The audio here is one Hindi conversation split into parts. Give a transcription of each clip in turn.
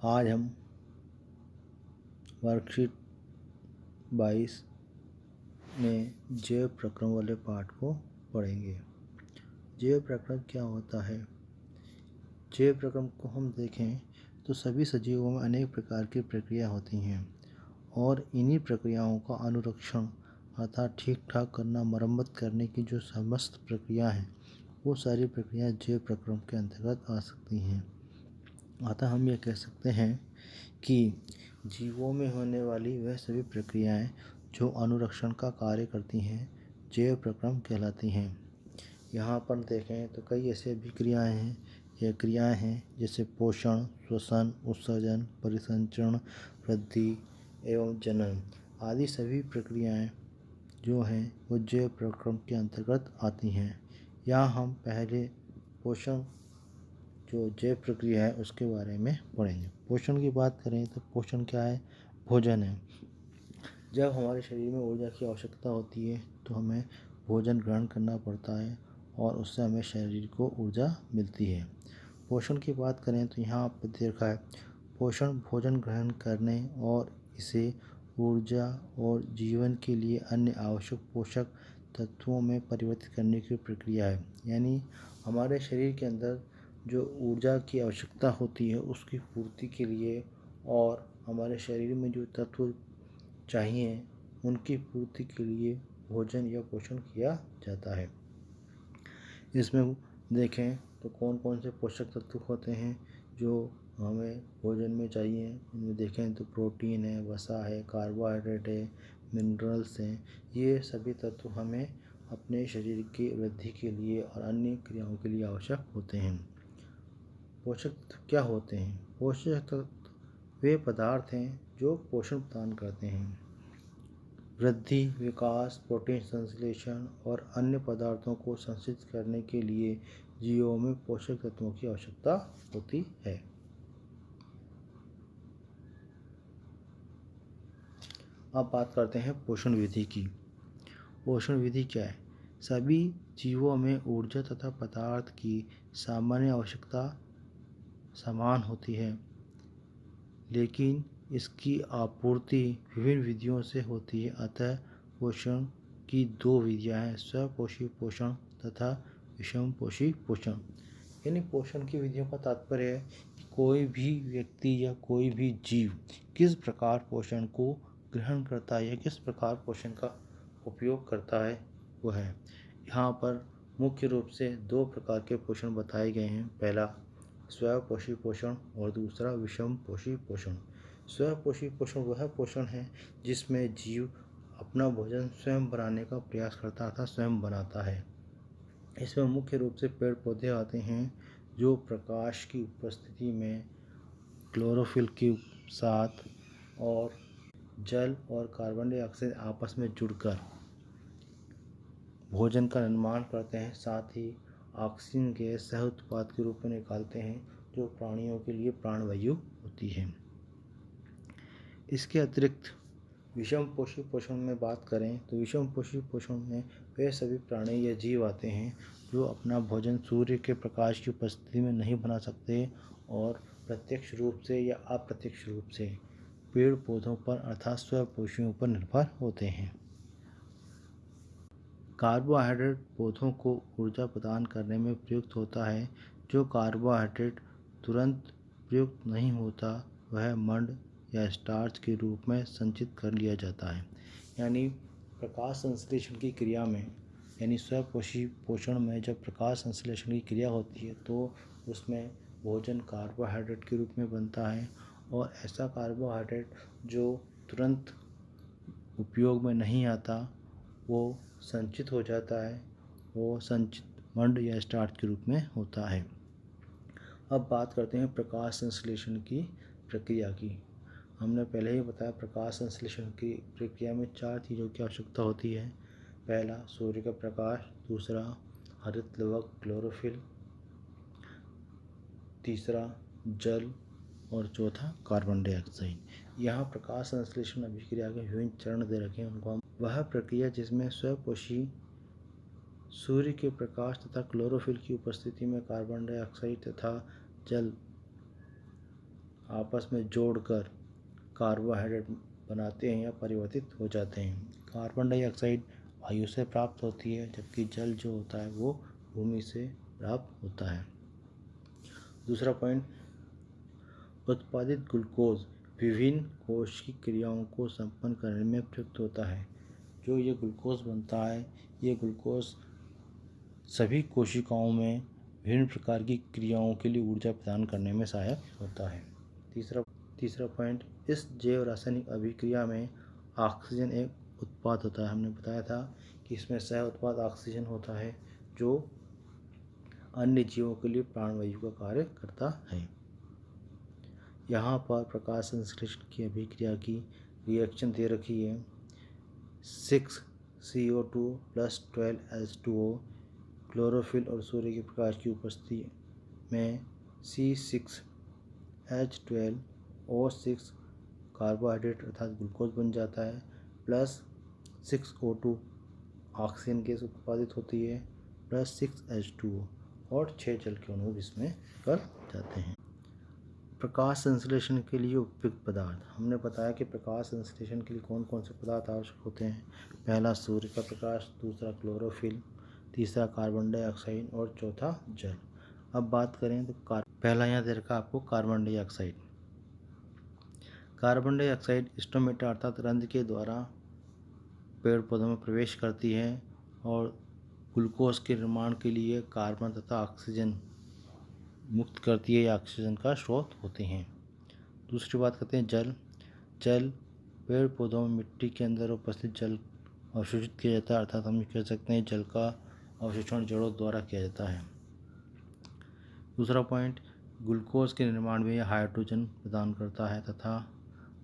आज हम वर्कशीट 22 में जैव प्रक्रम वाले पाठ को पढ़ेंगे। जैव प्रक्रम क्या होता है? जैव प्रक्रम को हम देखें तो सभी सजीवों में अनेक प्रकार की प्रक्रिया होती हैं और इन्हीं प्रक्रियाओं का अनुरक्षण अर्थात ठीक ठाक करना, मरम्मत करने की जो समस्त प्रक्रिया है वो सारी प्रक्रियाएं जैव प्रक्रम के अंतर्गत आ सकती हैं। अतः हम ये कह सकते हैं कि जीवों में होने वाली वह सभी प्रक्रियाएं जो अनुरक्षण का कार्य करती हैं जैव प्रक्रम कहलाती हैं। यहाँ पर देखें तो कई ऐसी अभिक्रियाएं हैं या क्रियाएं हैं जैसे पोषण, श्वसन, उत्सर्जन, परिसंचरण, वृद्धि एवं जनन आदि सभी प्रक्रियाएं जो हैं वो जैव प्रक्रम के अंतर्गत आती हैं। यहाँ हम पहले पोषण जो जैव प्रक्रिया है उसके बारे में पढ़ेंगे। पोषण की बात करें तो पोषण क्या है? भोजन है। जब हमारे शरीर में ऊर्जा की आवश्यकता होती है तो हमें भोजन ग्रहण करना पड़ता है और उससे हमें शरीर को ऊर्जा मिलती है। पोषण की बात करें तो यहाँ पर देखा है पोषण भोजन ग्रहण करने और इसे ऊर्जा और जीवन के लिए अन्य आवश्यक पोषक तत्वों में परिवर्तित करने की प्रक्रिया है। यानी हमारे शरीर के अंदर जो ऊर्जा की आवश्यकता होती है उसकी पूर्ति के लिए और हमारे शरीर में जो तत्व चाहिए उनकी पूर्ति के लिए भोजन या पोषण किया जाता है। इसमें देखें तो कौन कौन से पोषक तत्व होते हैं जो हमें भोजन में चाहिए। इनमें देखें तो प्रोटीन है, वसा है, कार्बोहाइड्रेट है, मिनरल्स हैं। ये सभी तत्व हमें अपने शरीर की वृद्धि के लिए और अन्य क्रियाओं के लिए आवश्यक होते हैं। पोषक तत्व क्या होते हैं? पोषक तत्व वे पदार्थ हैं जो पोषण प्रदान करते हैं। वृद्धि, विकास, प्रोटीन संश्लेषण और अन्य पदार्थों को संचित करने के लिए जीवों में पोषक तत्वों की आवश्यकता होती है। अब बात करते हैं पोषण विधि की। पोषण विधि क्या है? सभी जीवों में ऊर्जा तथा पदार्थ की सामान्य आवश्यकता समान होती है, लेकिन इसकी आपूर्ति विभिन्न विधियों से होती है। अतः पोषण की दो विधियां हैं, स्वपोषी पोषण तथा विषमपोषी पोषण। यानी पोषण की विधियों का तात्पर्य है कि कोई भी व्यक्ति या कोई भी जीव किस प्रकार पोषण को ग्रहण करता है या किस प्रकार पोषण का उपयोग करता है वो है। यहाँ पर मुख्य रूप से दो प्रकार के पोषण बताए गए हैं। पहला स्वपोषी पोषण और दूसरा विषमपोषी पोषण। स्वपोषी पोषण वह पोषण है जिसमें जीव अपना भोजन स्वयं बनाने का प्रयास करता अर्थात स्वयं बनाता है। इसमें मुख्य रूप से पेड़ पौधे आते हैं जो प्रकाश की उपस्थिति में क्लोरोफिल के साथ और जल और कार्बन डाइऑक्साइड आपस में जुड़कर भोजन का निर्माण करते हैं। साथ ही ऑक्सीजन गैस सह उत्पाद के रूप में निकालते हैं जो प्राणियों के लिए प्राणवायु होती है। इसके अतिरिक्त विषमपोषी पोषण में बात करें तो विषमपोषी पोषण में वे सभी प्राणी या जीव आते हैं जो अपना भोजन सूर्य के प्रकाश की उपस्थिति में नहीं बना सकते और प्रत्यक्ष रूप से या अप्रत्यक्ष रूप से पेड़ पौधों पर अर्थात स्वपोषियों पर निर्भर होते हैं। कार्बोहाइड्रेट पौधों को ऊर्जा प्रदान करने में प्रयुक्त होता है। जो कार्बोहाइड्रेट तुरंत प्रयुक्त नहीं होता वह मंड या स्टार्च के रूप में संचित कर लिया जाता है। यानी प्रकाश संश्लेषण की क्रिया में यानी स्वपोषी पोषण में जब प्रकाश संश्लेषण की क्रिया होती है तो उसमें भोजन कार्बोहाइड्रेट के रूप में बनता है और ऐसा कार्बोहाइड्रेट जो तुरंत उपयोग में नहीं आता वो संचित हो जाता है, वो संचित मंड या स्टार्च के रूप में होता है। अब बात करते हैं प्रकाश संश्लेषण की प्रक्रिया की। हमने पहले ही बताया प्रकाश संश्लेषण की प्रक्रिया में चार चीज़ों की आवश्यकता होती है। पहला सूर्य का प्रकाश, दूसरा हरित लवक क्लोरोफिल, तीसरा जल और चौथा कार्बन डाइऑक्साइड। यहाँ प्रकाश संश्लेषण अभिक्रिया के विभिन्न चरण दे रखे हैं। उनको वह प्रक्रिया जिसमें स्वपोषी सूर्य के प्रकाश तथा क्लोरोफिल की उपस्थिति में कार्बन डाइऑक्साइड तथा जल आपस में जोड़कर कार्बोहाइड्रेट बनाते हैं या परिवर्तित हो जाते हैं। कार्बन डाइऑक्साइड वायु से प्राप्त होती है, जबकि जल जो होता है वो भूमि से प्राप्त होता है। दूसरा पॉइंट, उत्पादित ग्लूकोज विभिन्न कोशिकीय क्रियाओं को संपन्न करने में प्रयुक्त होता है। जो ये ग्लूकोज बनता है, ये ग्लूकोज सभी कोशिकाओं में विभिन्न प्रकार की क्रियाओं के लिए ऊर्जा प्रदान करने में सहायक होता है। तीसरा पॉइंट, इस जैव रासायनिक अभिक्रिया में ऑक्सीजन एक उत्पाद होता है। हमने बताया था कि इसमें सह उत्पाद ऑक्सीजन होता है जो अन्य जीवों के लिए प्राणवायु का कार्य करता है। यहाँ पर प्रकाश संश्लेषण की अभिक्रिया की रिएक्शन दे रखी है। 6CO2 + 12H2O क्लोरोफिल और सूर्य के प्रकाश की उपस्थिति में C6H12O6 कार्बोहाइड्रेट अर्थात ग्लूकोज बन जाता है, प्लस 6O2 ऑक्सीजन गैस उत्पादित होती है, प्लस 6H2O और 6 जल के अणु इसमें कर जाते हैं। प्रकाश संश्लेषण के लिए उपयुक्त पदार्थ, हमने बताया कि प्रकाश संश्लेषण के लिए कौन कौन से पदार्थ आवश्यक होते हैं। पहला सूर्य का प्रकाश, दूसरा क्लोरोफिल, तीसरा कार्बन डाइऑक्साइड और चौथा जल। अब बात करें तो पहला यहाँ दे रखा आपको carbon dioxide. Carbon dioxide stomata अर्थात रंध्र के द्वारा पेड़ पौधों में प्रवेश करती है और ग्लूकोज के निर्माण के लिए कार्बन तथा ऑक्सीजन मुक्त करती है या ऑक्सीजन का स्रोत होते हैं। दूसरी बात करते हैं जल। जल पेड़ पौधों में मिट्टी के अंदर उपस्थित जल अवशोषित किया जाता है, अर्थात हम कह सकते हैं जल का अवशोषण जड़ों द्वारा किया जाता है। दूसरा पॉइंट, ग्लूकोज के निर्माण में यह हाइड्रोजन प्रदान करता है तथा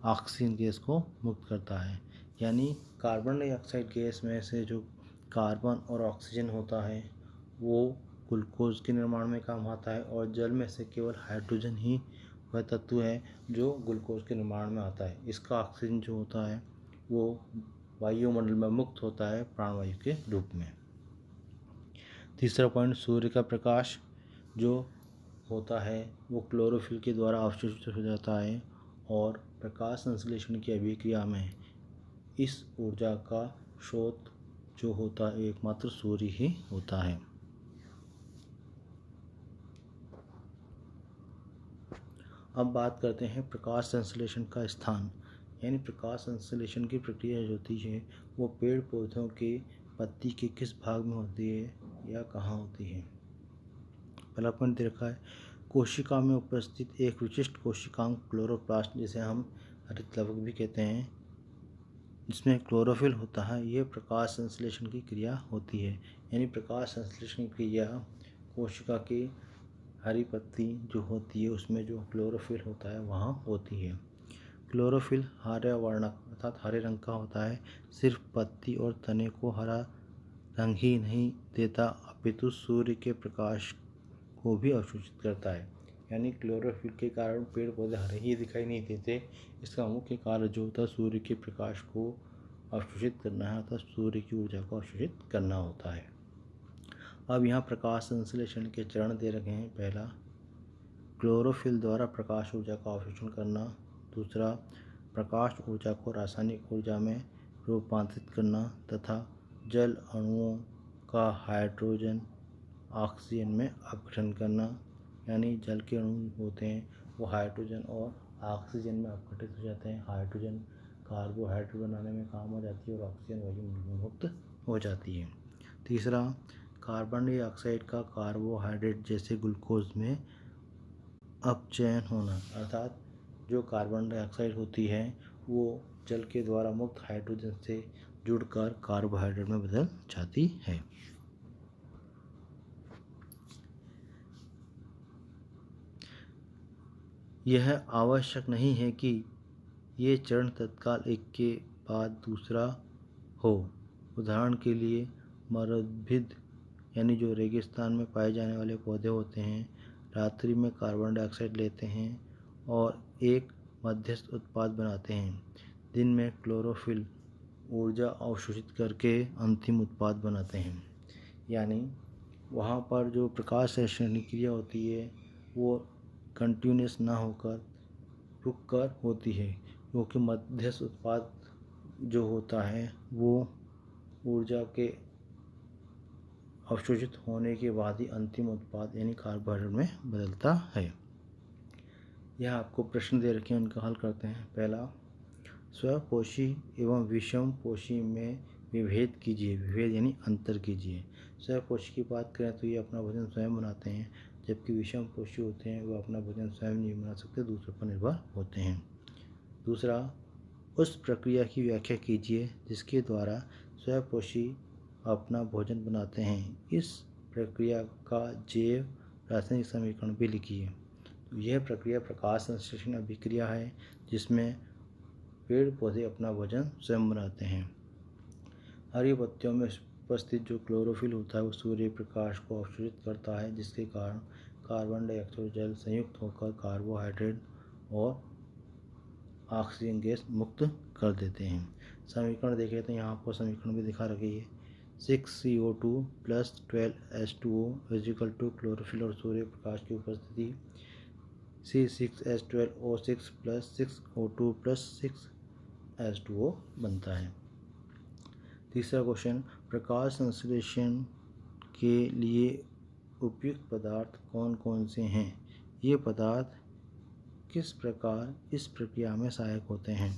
ऑक्सीजन गैस को मुक्त करता है। यानी कार्बन डाइऑक्साइड गैस में से जो कार्बन और ऑक्सीजन होता है वो ग्लूकोज के निर्माण में काम आता है, और जल में से केवल हाइड्रोजन ही वह तत्व है जो ग्लूकोज के निर्माण में आता है। इसका ऑक्सीजन जो होता है वो वायुमंडल में मुक्त होता है प्राणवायु के रूप में। तीसरा पॉइंट, सूर्य का प्रकाश जो होता है वो क्लोरोफिल के द्वारा अवशोषित हो जाता है, और प्रकाश संश्लेषण की अभिक्रिया में इस ऊर्जा का स्रोत जो होता है एकमात्र सूर्य ही होता है। अब बात करते हैं प्रकाश संश्लेषण का स्थान, यानी प्रकाश संश्लेषण की प्रक्रिया जो होती है वो पेड़ पौधों के पत्ती के किस भाग में होती है या कहाँ होती है। पहला पॉइंट देखा है, कोशिका में उपस्थित एक विशिष्ट कोशिकांग क्लोरोप्लास्ट, जिसे हम हरित लवक भी कहते हैं, जिसमें क्लोरोफिल होता है, यह प्रकाश संश्लेषण की क्रिया होती है। यानी प्रकाश संश्लेषण की क्रिया कोशिका की हरी पत्ती जो होती है उसमें जो क्लोरोफिल होता है वहाँ होती है। क्लोरोफिल हरे वर्णक अर्थात हरे रंग का होता है। सिर्फ पत्ती और तने को हरा रंग ही नहीं देता, अपितु सूर्य के प्रकाश को भी अवशोषित करता है। यानी क्लोरोफिल के कारण पेड़ पौधे हरे ही दिखाई नहीं देते। इसका मुख्य कारण जो होता है सूर्य के प्रकाश को अवशोषित करना है, अर्थात सूर्य की ऊर्जा को अवशोषित करना होता है। अब यहाँ प्रकाश संश्लेषण के चरण दे रखे हैं। पहला, क्लोरोफिल द्वारा प्रकाश ऊर्जा का अवशोषण करना। दूसरा, प्रकाश ऊर्जा को रासायनिक ऊर्जा में रूपांतरित करना तथा जल अणुओं का हाइड्रोजन ऑक्सीजन में अपघटन करना। यानी जल के अणु होते हैं वो हाइड्रोजन और ऑक्सीजन में अपघटित हो जाते हैं। हाइड्रोजन कार्बोहाइड्रेट बनाने में काम आ जाती है और ऑक्सीजन वायुमंडल में मुक्त हो जाती है। तीसरा, कार्बन डाइऑक्साइड का कार्बोहाइड्रेट जैसे ग्लूकोज में अपचयन होना, अर्थात जो कार्बन डाइऑक्साइड होती है वो जल के द्वारा मुक्त हाइड्रोजन से जुड़कर कार्बोहाइड्रेट में बदल जाती है। यह आवश्यक नहीं है कि ये चरण तत्काल एक के बाद दूसरा हो। उदाहरण के लिए मरुद्भिद यानी जो रेगिस्तान में पाए जाने वाले पौधे होते हैं रात्रि में कार्बन डाइऑक्साइड लेते हैं और एक मध्यस्थ उत्पाद बनाते हैं। दिन में क्लोरोफिल ऊर्जा अवशोषित करके अंतिम उत्पाद बनाते हैं। यानी वहाँ पर जो प्रकाश संश्लेषण क्रिया होती है वो कंटिन्यूस ना होकर रुक कर होती है, क्योंकि मध्यस्थ उत्पाद जो होता है वो ऊर्जा के अवशोषित होने के बाद ही अंतिम उत्पाद यानी कार्बोहाइड्रेट में बदलता है। यह आपको प्रश्न दे रखे हैं, उनका हल करते हैं। पहला, स्वपोषी एवं विषम पोषी में विभेद कीजिए। विभेद यानी अंतर कीजिए। स्वपोषी की बात करें तो ये अपना भोजन स्वयं बनाते हैं, जबकि विषम पोषी होते हैं वो अपना भोजन स्वयं नहीं बना सकते, दूसरों पर निर्भर होते हैं। दूसरा, उस प्रक्रिया की व्याख्या कीजिए जिसके द्वारा स्वपोषी अपना भोजन बनाते हैं। इस प्रक्रिया का जैव रासायनिक समीकरण भी लिखिए। तो यह प्रक्रिया प्रकाश संश्लेषण अभिक्रिया है, जिसमें पेड़ पौधे अपना भोजन स्वयं बनाते हैं। हरी पत्तियों में उपस्थित जो क्लोरोफिल होता है वो सूर्य प्रकाश को अवशोषित करता है, जिसके कारण कार्बन डाइऑक्साइड और जल संयुक्त होकर कार्बोहाइड्रेट और ऑक्सीजन गैस मुक्त कर देते हैं। समीकरण देख लेते हैं, यहाँ आपको समीकरण भी दिखा रखी है। 6CO2 + 12H2O is equal to chlorophyll और सूर्य प्रकाश की उपस्थिति C6H12O6 + 6O2 + 6H2O बनता है। तीसरा क्वेश्चन, प्रकाश संश्लेषण के लिए उपयुक्त पदार्थ कौन कौन से हैं? ये पदार्थ किस प्रकार इस प्रक्रिया में सहायक होते हैं?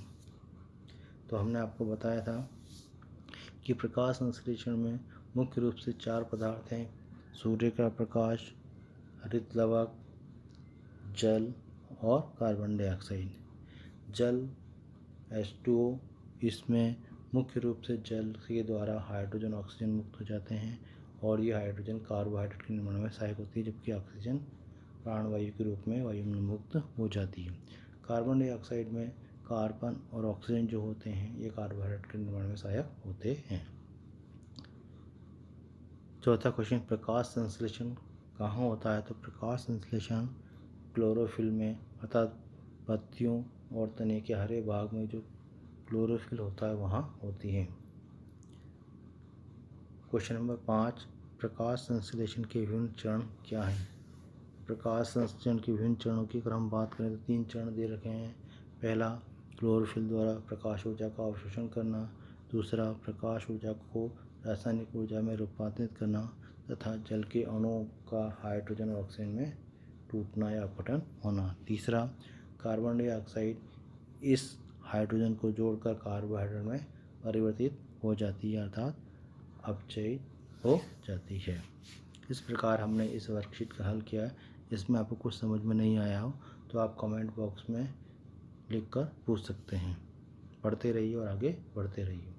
तो हमने आपको बताया था कि प्रकाश संश्लेषण में मुख्य रूप से 4 पदार्थ हैं: सूर्य का प्रकाश, हरित लवक, जल और कार्बन डाइऑक्साइड। जल H2O, इसमें मुख्य रूप से जल के द्वारा हाइड्रोजन ऑक्सीजन मुक्त हो जाते हैं और ये हाइड्रोजन कार्बोहाइड्रेट के निर्माण में सहायक होती है, जबकि ऑक्सीजन प्राणवायु के रूप में वायुमंडल मुक्त हो जाती है। कार्बन डाइऑक्साइड में कार्बन और ऑक्सीजन जो होते हैं ये कार्बोहाइड्रेट के निर्माण में सहायक होते हैं। चौथा क्वेश्चन, प्रकाश संश्लेषण कहाँ होता है? तो प्रकाश संश्लेषण क्लोरोफिल में, अर्थात पत्तियों और तने के हरे भाग में जो क्लोरोफिल होता है वहाँ होती है। क्वेश्चन नंबर 5, प्रकाश संश्लेषण के विभिन्न चरण क्या हैं? प्रकाश संश्लेषण के विभिन्न चरणों की अगर हम बात करें तो 3 चरण दे रखे हैं। पहला, क्लोरोफिल द्वारा प्रकाश ऊर्जा का अवशोषण करना। दूसरा, प्रकाश ऊर्जा को रासायनिक ऊर्जा में रूपांतरित करना तथा जल के अणुओं का हाइड्रोजन और ऑक्सीजन में टूटना या अपघटन होना। तीसरा, कार्बन डाइऑक्साइड इस हाइड्रोजन को जोड़कर कार्बोहाइड्रेट में परिवर्तित हो जाती है, अर्थात अपचयित हो जाती है। इस प्रकार हमने इस वर्कशीट का हल किया है। इसमें आपको कुछ समझ में नहीं आया हो तो आप कमेंट बॉक्स में लिखकर पूछ सकते हैं। पढ़ते रहिए और आगे बढ़ते रहिए।